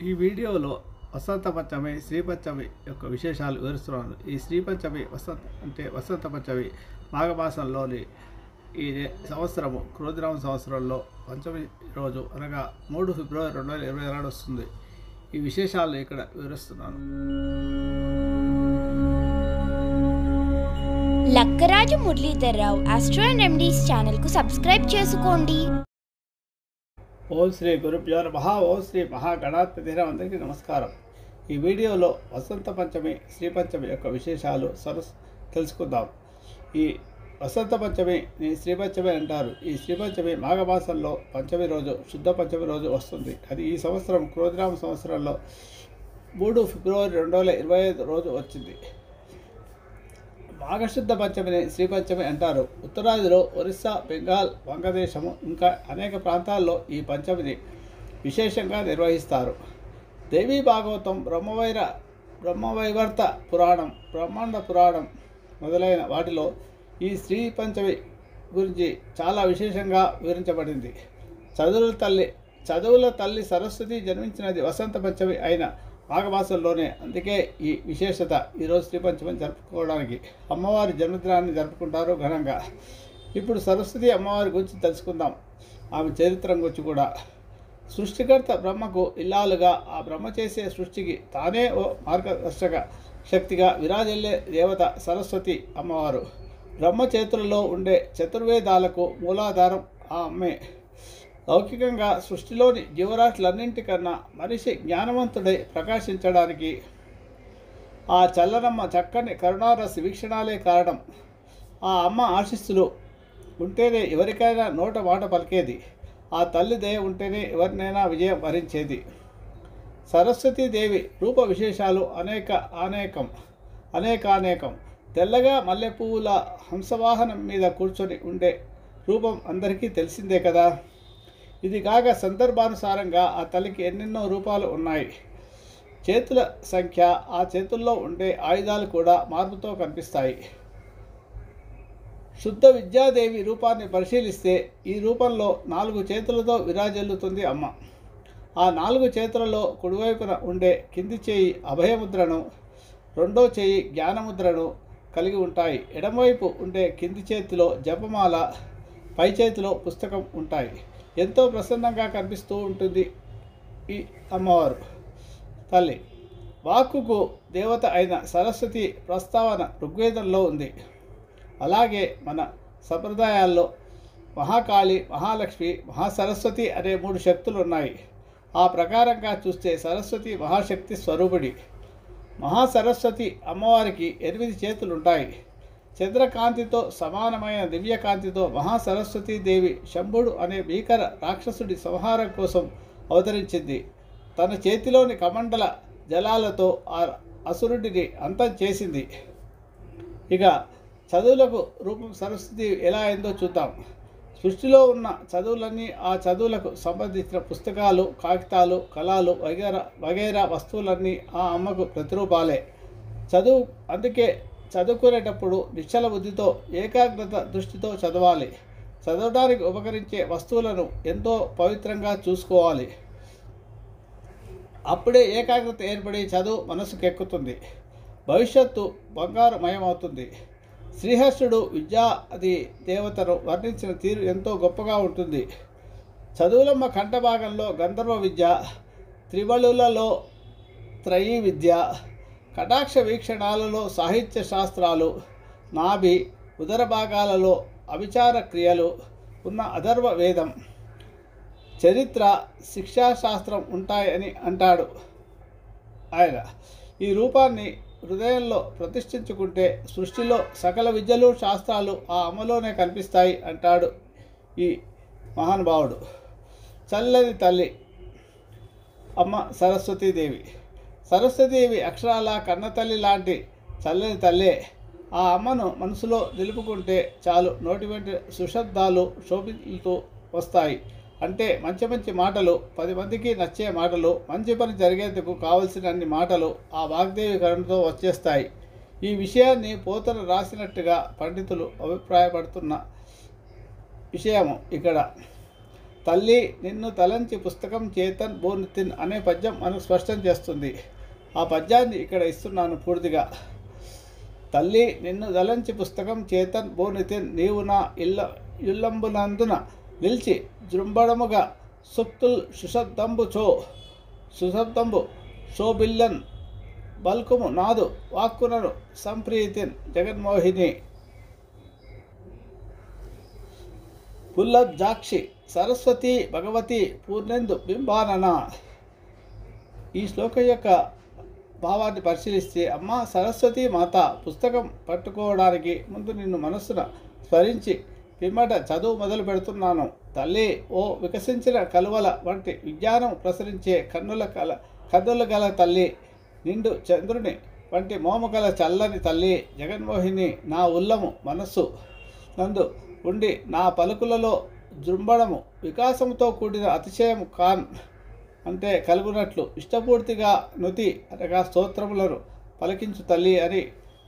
ఈ వీడియోలో వసంత పంచమి శ్రీ పంచమి యొక్క విశేషాలు వివరిస్తున్నాను. ఈ శ్రీ పంచమి వసంత పంచమి మాఘమాసంలోని ఈ సంవత్సరము క్రోధినామ సంవత్సరంలో పంచమి రోజు అనగా 3 ఫిబ్రవరి 2020 నాడు వస్తుంది. ఈ విశేషాలు ఇక్కడ వివరిస్తున్నాను. Lakkaraju Muralidhar Rao astro and remedies ఛానల్కు సబ్స్క్రైబ్ చేసుకోండి. ఓం శ్రీ గురుభ్యో నమః. ఓం శ్రీ మహాగణాధిపతి అందరికీ నమస్కారం. ఈ వీడియోలో వసంత పంచమి శ్రీ పంచమి యొక్క విశేషాలు తెలుసుకుందాం. ఈ వసంత పంచమిని శ్రీ పంచమి అంటారు. ఈ శ్రీ పంచమి మాఘమాసంలో పంచమి రోజు శుద్ధ పంచమి రోజు వస్తుంది. అది ఈ సంవత్సరం క్రోధినామ సంవత్సరంలో 3 ఫిబ్రవరి 2025 రోజు వచ్చింది. మాఘశుద్ధ పంచమిని శ్రీ పంచమి అంటారు. ఉత్తరాదిలో ఒరిస్సా, బెంగాల్, వంగదేశము ఇంకా అనేక ప్రాంతాల్లో ఈ పంచమిని విశేషంగా నిర్వహిస్తారు. దేవీ భాగవతం, బ్రహ్మవైవర్త పురాణం, బ్రహ్మాండ పురాణం మొదలైన వాటిలో ఈ శ్రీ పంచమి గురించి చాలా విశేషంగా వివరించబడింది. చదువుల తల్లి సరస్వతి జన్మించినది వసంత పంచమి అయిన మాఘమాసంలోనే. అందుకే ఈ విశేషత. ఈరోజు శ్రీ పంచమిని జరుపుకోవడానికి అమ్మవారి జన్మదినాన్ని జరుపుకుంటారు ఘనంగా. ఇప్పుడు సరస్వతి అమ్మవారి గురించి తెలుసుకుందాం. ఆమె చరిత్ర గురించి కూడా. సృష్టికర్త బ్రహ్మకు ఇల్లాలుగా ఆ బ్రహ్మ చేసే సృష్టికి తానే ఓ మార్గదర్శక శక్తిగా విరాజిల్లే దేవత సరస్వతి అమ్మవారు. బ్రహ్మ చేతులలో ఉండే చతుర్వేదాలకు మూలాధారం ఆ అమ్మే. లౌకికంగా సృష్టిలోని జీవరాశులన్నింటికన్నా మనిషి జ్ఞానవంతుడై ప్రకాశించడానికి ఆ చల్లనమ్మ చక్కని కరుణారసి వీక్షణాలే కారణం. ఆ అమ్మ ఆశీస్సులు ఉంటేనే ఎవరికైనా నోట మాట పలికేది. ఆ తల్లి దయ ఉంటేనే ఎవరినైనా విజయం వరించేది. సరస్వతీదేవి రూప విశేషాలు అనేకానేకం. తెల్లగా మల్లెపువ్వుల హంసవాహనం మీద కూర్చొని ఉండే రూపం అందరికీ తెలిసిందే కదా. ఇది కాక సందర్భానుసారంగా ఆ తల్లికి ఎన్నెన్నో రూపాలు ఉన్నాయి. చేతుల సంఖ్య, ఆ చేతుల్లో ఉండే ఆయుధాలు కూడా మార్పుతో కనిపిస్తాయి. శుద్ధ విద్యాదేవి రూపాన్ని పరిశీలిస్తే ఈ రూపంలో 4 చేతులతో విరాజిల్లుతుంది అమ్మ. ఆ 4 చేతులలో కుడివైపున ఉండే కింది చేయి అభయముద్రను, రెండో చేయి జ్ఞానముద్రను కలిగి ఉంటాయి. ఎడమవైపు ఉండే కింది చేతిలో జపమాల, పై చేతిలో పుస్తకం ఉంటాయి. ఎంతో ప్రసన్నంగా కనిపిస్తూ ఉంటుంది ఈ అమ్మవారు తల్లి. వాక్కుకు దేవత అయిన సరస్వతి ప్రస్తావన ఋగ్వేదంలో ఉంది. అలాగే మన సంప్రదాయాల్లో మహాకాళి, మహాలక్ష్మి, మహాసరస్వతి అనే 3 శక్తులు ఉన్నాయి. ఆ ప్రకారంగా చూస్తే సరస్వతి మహాశక్తి స్వరూపిణి. మహాసరస్వతి అమ్మవారికి 8 చేతులుంటాయి. చంద్రకాంతితో సమానమైన దివ్యకాంతితో మహాసరస్వతీదేవి శంభుడు అనే భీకర రాక్షసుడి సంహారం కోసం అవతరించింది. తన చేతిలోని కమండల జలాలతో ఆ అసురుడిని అంతం చేసింది. ఇక చదువులకు రూపం సరస్వతి ఎలా అయిందో చూద్దాం. సృష్టిలో ఉన్న చదువులన్నీ, ఆ చదువులకు సంబంధించిన పుస్తకాలు, కాగితాలు, కళాలు వగైరా వస్తువులన్నీ ఆ అమ్మకు ప్రతిరూపాలే. అందుకే చదువుకునేటప్పుడు నిశ్చల బుద్ధితో, ఏకాగ్రత దృష్టితో చదవాలి. చదవడానికి ఉపకరించే వస్తువులను ఎంతో పవిత్రంగా చూసుకోవాలి. అప్పుడే ఏకాగ్రత ఏర్పడి చదువు మనసుకెక్కుతుంది. భవిష్యత్తు బంగారుమయమవుతుంది. శ్రీహర్షుడు విద్యాది దేవతను వర్ణించిన తీరు ఎంతో గొప్పగా ఉంటుంది. చదువులమ్మ కంఠభాగంలో గంధర్వ విద్య, త్రివళులలో త్రయీ విద్య, కటాక్ష వీక్షణాలలో సాహిత్య శాస్త్రాలు, నాభి ఉదర భాగాలలో అవిచార క్రియలు ఉన్న అథర్వ వేదం, చరిత్ర, శిక్షాశాస్త్రం ఉంటాయని అంటాడు ఆయన. ఈ రూపాన్ని హృదయంలో ప్రతిష్ఠించుకుంటే సృష్టిలో సకల విద్యలు, శాస్త్రాలు ఆ అమ్మలోనే కనిపిస్తాయి అంటాడు ఈ మహానుభావుడు. చల్లని తల్లి అమ్మ సరస్వతీదేవి. సరస్వతీదేవి అక్షరాల కన్నతల్లి లాంటి చల్లని తల్లే. ఆ అమ్మను మనసులో నిలుపుకుంటే చాలు, నోటి వెంట సుశబ్దాలు శోభిల్లుతూ వస్తాయి. అంటే మంచి మంచి మాటలు, 10 మందికి నచ్చే మాటలు, మంచి పని జరిగేందుకు కావలసినన్ని మాటలు ఆ వాగ్దేవి కరుణతో వచ్చేస్తాయి. ఈ విషయాన్ని పోతన రాసినట్టుగా పండితులు అభిప్రాయపడుతున్న విషయము ఇక్కడ. తల్లి నిన్ను తలంచి పుస్తకం చేతన్ బోనితిన్ అనే పద్యం మనకు స్పష్టం చేస్తుంది. ఆ పద్యాన్ని ఇక్కడ ఇస్తున్నాను పూర్తిగా. తల్లి నిన్ను తలంచి పుస్తకం చేతన్ బోనితిన్ నీవు నా ఇల్లంబునందున నిలిచి జృంభడముగా సుక్తుల్ సుశబ్దంబు శోభిల్లన్ బల్కుము నాదు వాక్కునను సంప్రీతిన్ జగన్మోహిని పుల్లబ్జాక్షి సరస్వతి భగవతి పూర్ణెందు బింబానన. ఈ శ్లోకం యొక్క భావాన్ని పరిశీలిస్తే, అమ్మ సరస్వతి మాత, పుస్తకం పట్టుకోవడానికి ముందు నిన్ను మనస్సున స్మరించి పిమ్మట చదువు మొదలు పెడుతున్నాను. తల్లి, ఓ వికసించిన కలువల వంటి విజ్ఞానం ప్రసరించే కన్నుల గల తల్లి, నిండు చంద్రుని వంటి మోము గల చల్లని తల్లి, జగన్మోహిని, నా ఉల్లము మనస్సు నందు ఉండి నా పలుకులలో జృంభడము వికాసంతో కూడిన అతిశయం అంటే కలుగునట్లు ఇష్టపూర్తిగా నుతి అనగా స్తోత్రములను పలికించు తల్లి అని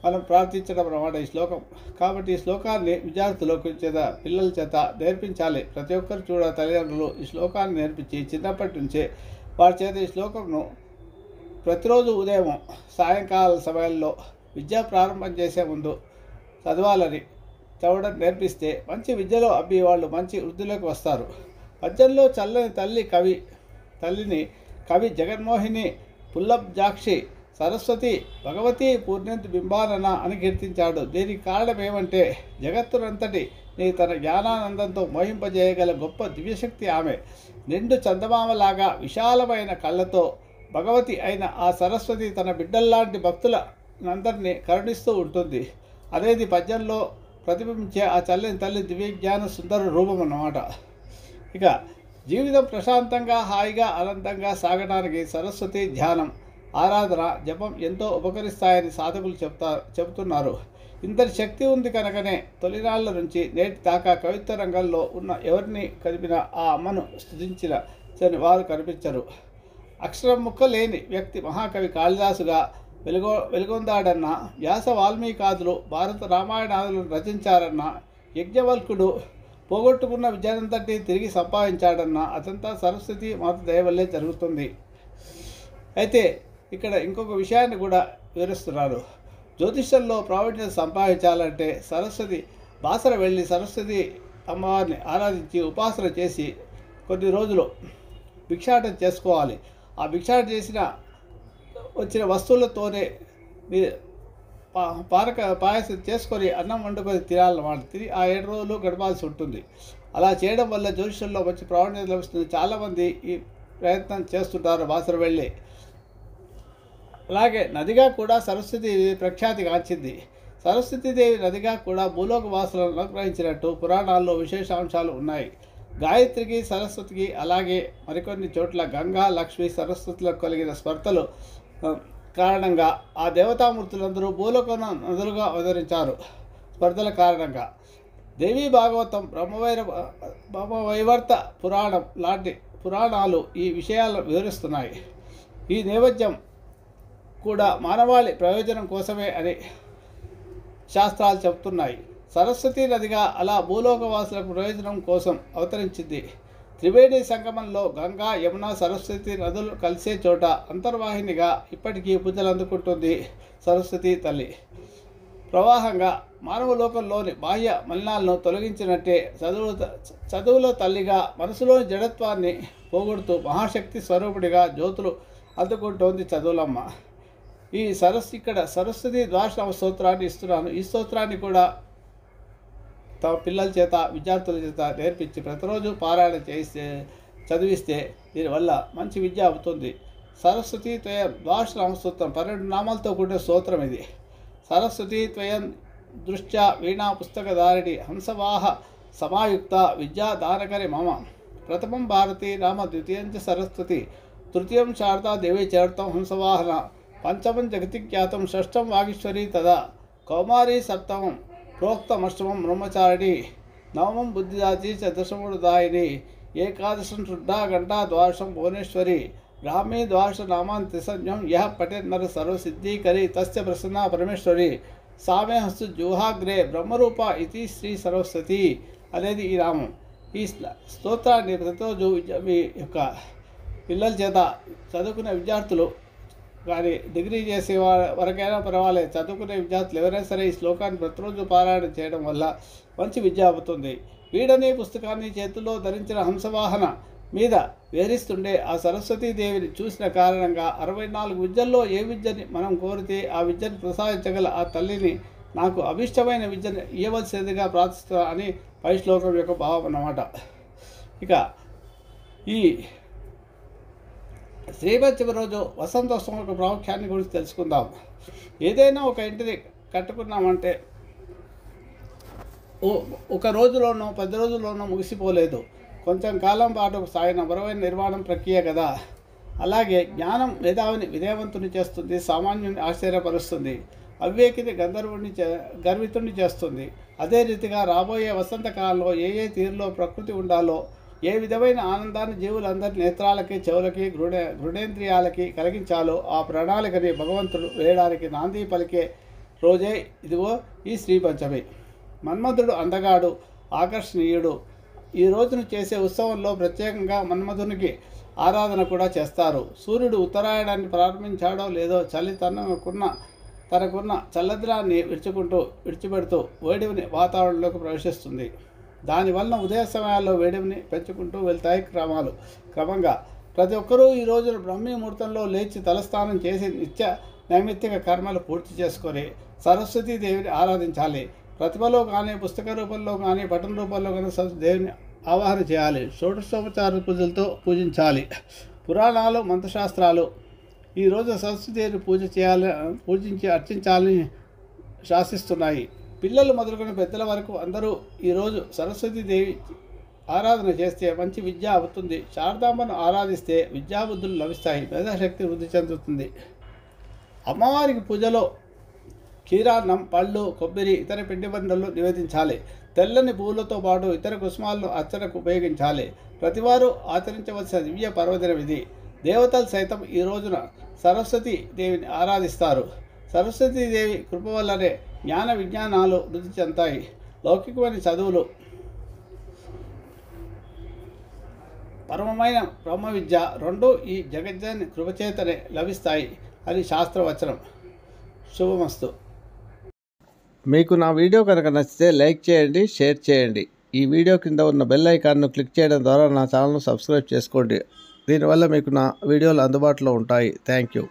మనం ప్రార్థించడం అన్నమాట ఈ శ్లోకం. కాబట్టి ఈ శ్లోకాన్ని విద్యార్థులకు చేత పిల్లల చేత నేర్పించాలి. ప్రతి ఒక్కరు తల్లిదండ్రులు ఈ శ్లోకాన్ని నేర్పించి చిన్నప్పటి నుంచే వారి చేత ఈ శ్లోకంను ప్రతిరోజు ఉదయం సాయంకాల సమయంలో విద్య ప్రారంభం చేసే ముందు చదవడం నేర్పిస్తే మంచి విద్యలో అబ్బి వాళ్ళు మంచి వృద్ధిలోకి వస్తారు. పద్యంలో చల్లని తల్లిని కవి జగన్మోహిని పుల్లబ్జాక్షి సరస్వతి భగవతి పూర్ణెంతు బింబానన అని కీర్తించాడు. దీనికి కారణం ఏమంటే, జగత్తునంతటి తన జ్ఞానానందంతో మోహింపజేయగల గొప్ప దివ్యశక్తి ఆమె. నిండు చందమామలాగా విశాలమైన కళ్ళతో భగవతి అయిన ఆ సరస్వతి తన బిడ్డల్లాంటి భక్తులందరినీ కరుణిస్తూ ఉంటుంది అనేది పద్యంలో ప్రతిబింబించే ఆ చల్లని తల్లి దివ్యజ్ఞాన సుందర రూపం అన్నమాట. ఇక జీవితం ప్రశాంతంగా హాయిగా ఆనందంగా సాగడానికి సరస్వతి ధ్యానం, ఆరాధన, జపం ఎంతో ఉపకరిస్తాయని సాధకులు చెబుతున్నారు. ఇంతటి శక్తి ఉంది కనుకనే తొలినాళ్ల నుంచి నేటి దాకా కవిత్వ రంగంలో ఉన్న ఎవరిని కలిపినా ఆ అమ్మను స్తుతించిన వారు కనిపించరు. అక్షరం ముక్క లేని వ్యక్తి మహాకవి కాళిదాసుగా వెలుగొందాడన్న, వ్యాస వాల్మీకాదులు భారత రామాయణాదులను రచించారన్న, యజ్ఞవల్కుడు పోగొట్టుకున్న విద్యనంతటి తిరిగి సంపాదించాడన్న, అదంతా సరస్వతి మాత దయ వల్లే జరుగుతుంది. అయితే ఇక్కడ ఇంకొక విషయాన్ని కూడా వివరిస్తున్నారు. జ్యోతిష్యంలో ప్రావీణ్యం సంపాదించాలంటే సరస్వతి బాసర వెళ్ళి సరస్వతి అమ్మవారిని ఆరాధించి ఉపాసన చేసి కొన్ని రోజులు భిక్షాటన చేసుకోవాలి. ఆ భిక్షాటన వచ్చిన వస్తువులతోనే పాయసం చేసుకొని అన్నం వండుకొని తినాలన్నమాట. తిని ఆ 7 రోజులు గడపాల్సి ఉంటుంది. అలా చేయడం వల్ల జ్యోతిష్యంలో మంచి ప్రావీణ్యం లభిస్తుంది. చాలామంది ఈ ప్రయత్నం చేస్తుంటారు బాసర వెళ్ళి. అలాగే నదిగా కూడా సరస్వతి ప్రఖ్యాతి గాంచింది. సరస్వతీదేవి నదిగా కూడా భూలోక వాసులను అనుగ్రహించినట్టు పురాణాల్లో విశేషాంశాలు ఉన్నాయి. గాయత్రికి, సరస్వతికి, అలాగే మరికొన్ని చోట్ల గంగా, లక్ష్మి, సరస్వతులకు కలిగిన స్పర్ధలు కారణంగా ఆ దేవతామూర్తులందరూ భూలోకం నదులుగా అవతరించారు. స్పర్ధల కారణంగా దేవీ భాగవతం, బ్రహ్మవైవర్త పురాణం లాంటి పురాణాలు ఈ విషయాలను వివరిస్తున్నాయి. ఈ నేపథ్యం కూడా మానవాళి ప్రయోజనం కోసమే అని శాస్త్రాలు చెబుతున్నాయి. సరస్వతీ నదిగా అలా భూలోకవాసులకు ప్రయోజనం కోసం అవతరించింది. త్రివేణి సంగమంలో గంగా, యమున, సరస్వతి నదులు కలిసే చోట అంతర్వాహినిగా ఇప్పటికీ పూజలు అందుకుంటుంది సరస్వతీ తల్లి. ప్రవాహంగా మానవ లోకంలోని బాహ్య మలినాలను తొలగించినట్టే చదువుల తల్లిగా మనసులోని జడత్వాన్ని పోగొడుతూ మహాశక్తి స్వరూపుడిగా జ్యోతులు అందుకుంటోంది చదువులమ్మ. ఇక్కడ సరస్వతి ద్వాదశనామ స్తోత్రాన్ని ఇస్తున్నాను. ఈ స్తోత్రాన్ని కూడా తమ పిల్లల చేత, విద్యార్థుల చేత నేర్పించి ప్రతిరోజు పారాయణ చదివిస్తే దీనివల్ల మంచి విద్య అవుతుంది. సరస్వతి త్వయం ద్వాదశనామ స్తోత్రం 12 నామాలతో కూడిన స్తోత్రం ఇది. సరస్వతి త్వయం దృష్ట్యా వీణా పుస్తకధారిణి హంసవాహ సమాయుక్త విద్యాదానకరి మమ ప్రథమం భారతి నామ ద్వితీయం చ సరస్వతి తృతీయం శారదా దేవీ చరితం హంసవాహన పంచమం జగతిఖ్యాతం షష్టం వాగీశ్వరి తదా కౌమారీ సప్తమం ప్రోక్తమష్టమం బ్రహ్మచారిణి నవమం బుద్ధిదాతి చతుర్షముదాయిని ఏకాదశం శుద్ధా గంటా ద్వాదశం భువనేశ్వరి బ్రాహ్మీ ద్వాదశ నామాన్ త్రిసంజ్ఞం యః పఠేన్నర సర్వసిద్ధీకరి తస్య ప్రసన్నా పరమేశ్వరి సామే హస్తు జూహాగ్రే బ్రహ్మరూప ఇతి శ్రీ సరస్వతి అనేది ఈ నామం. ఈ స్తోత్రాన్ని ప్రతిరోజు మీ యొక్క పిల్లల చేత చదువుకునే విద్యార్థులు కానీ డిగ్రీ చేసే వరకైనా పర్వాలేదు, చదువుకునే విద్యార్థులు ఎవరైనా సరే ఈ శ్లోకాన్ని ప్రతిరోజు పారాయణ చేయడం వల్ల మంచి విద్య అవుతుంది. వీడనే పుస్తకాన్ని చేతుల్లో ధరించిన హంసవాహన మీద వేరిస్తుండే ఆ సరస్వతీదేవిని చూసిన కారణంగా 64 విద్యల్లో ఏ విద్యని మనం కోరితే ఆ విద్యను ప్రసాదించగల ఆ తల్లిని నాకు అభిష్టమైన విద్యను ఇవ్వవలసిందిగా ప్రార్థిస్తా అని పై శ్లోకం యొక్క భావం అన్నమాట. ఇక ఈ శ్రీపంచమి రోజు వసంతోత్సవం యొక్క ప్రాముఖ్యాన్ని గురించి తెలుసుకుందాం. ఏదైనా ఒక ఇంటిని కట్టుకున్నామంటే ఒక రోజులోనో 10 రోజుల్లోనో ముగిసిపోలేదు, కొంచెం కాలం పాటు సాగిన బరువైన నిర్మాణం ప్రక్రియ కదా. అలాగే జ్ఞానం మేధావిని వినయవంతుని చేస్తుంది, సామాన్యుని ఆశ్చర్యపరుస్తుంది, అవివేకిని గర్వితుని చేస్తుంది. అదే రీతిగా రాబోయే వసంతకాలంలో ఏ తీరులో ప్రకృతి ఉండాలో, ఏ విధమైన ఆనందాన్ని జీవులందరి నేత్రాలకి, చెవులకి, హృదయేంద్రియాలకి కలిగించాలో ఆ ప్రణాళికని భగవంతుడు వేయడానికి నాంది పలికే రోజే ఇదిగో ఈ శ్రీపంచమి. మన్మధుడు అందగాడు, ఆకర్షణీయుడు. ఈ రోజును చేసే ఉత్సవంలో ప్రత్యేకంగా మన్మధునికి ఆరాధన కూడా చేస్తారు. సూర్యుడు ఉత్తరాయణాన్ని ప్రారంభించాడో లేదో చలి తనకున్న చల్లదనాన్ని విడిచిపెడుతూ వేడిని వాతావరణంలోకి ప్రవేశిస్తుంది. దానివల్ల ఉదయ సమయాల్లో వేడిని పెంచుకుంటూ వెళ్తాయి క్రమంగా. ప్రతి ఒక్కరూ ఈ రోజున బ్రహ్మీ ముహూర్తంలో లేచి తలస్నానం చేసి నిత్య నైమిత్తిక కర్మలు పూర్తి చేసుకొని సరస్వతీదేవిని ఆరాధించాలి. ప్రతిభలో కానీ, పుస్తక రూపంలో కానీ, పఠన రూపంలో కానీ దేవిని ఆవాహన చేయాలి. షోడశోపచార పూజలతో పూజించాలి. పురాణాలు, మంత్రశాస్త్రాలు ఈరోజు సరస్వతీదేవిని పూజించి అర్చించాలని శాసిస్తున్నాయి. పిల్లలు మొదలుకొని పెద్దల వరకు అందరూ ఈరోజు సరస్వతీదేవి ఆరాధన చేస్తే మంచి విద్య అవుతుంది. శారదాంబను ఆరాధిస్తే విద్యాబుద్ధులు లభిస్తాయి, మేధాశక్తి వృద్ధి చెందుతుంది. అమ్మవారికి పూజలో క్షీరాన్నం, పళ్ళు, కొబ్బరి, ఇతర పిండి వంటలు నివేదించాలి. తెల్లని పువ్వులతో పాటు ఇతర కుసుమాలను అర్చనకు ఉపయోగించాలి. ప్రతివారు ఆచరించవలసిన దివ్య పర్వదినం ఇది. దేవతలు సైతం ఈ రోజున సరస్వతీ దేవిని ఆరాధిస్తారు. సరస్వతీదేవి కృప వల్లనే జ్ఞాన విజ్ఞానాలు వృద్ధి చెందుతాయి. లౌకికమైన చదువులు, పరమమైన బ్రహ్మ విద్య రెండూ ఈ జగజ్జని కృపచేతనే లభిస్తాయి అని శాస్త్రవచనం. శుభమస్తు. మీకు నా వీడియో కనుక నచ్చితే లైక్ చేయండి, షేర్ చేయండి. ఈ వీడియో కింద ఉన్న బెల్ ఐకాన్ను క్లిక్ చేయడం ద్వారా నా ఛానల్ను సబ్స్క్రైబ్ చేసుకోండి. దీనివల్ల మీకు నా వీడియోలు అందుబాటులో ఉంటాయి. Thank you.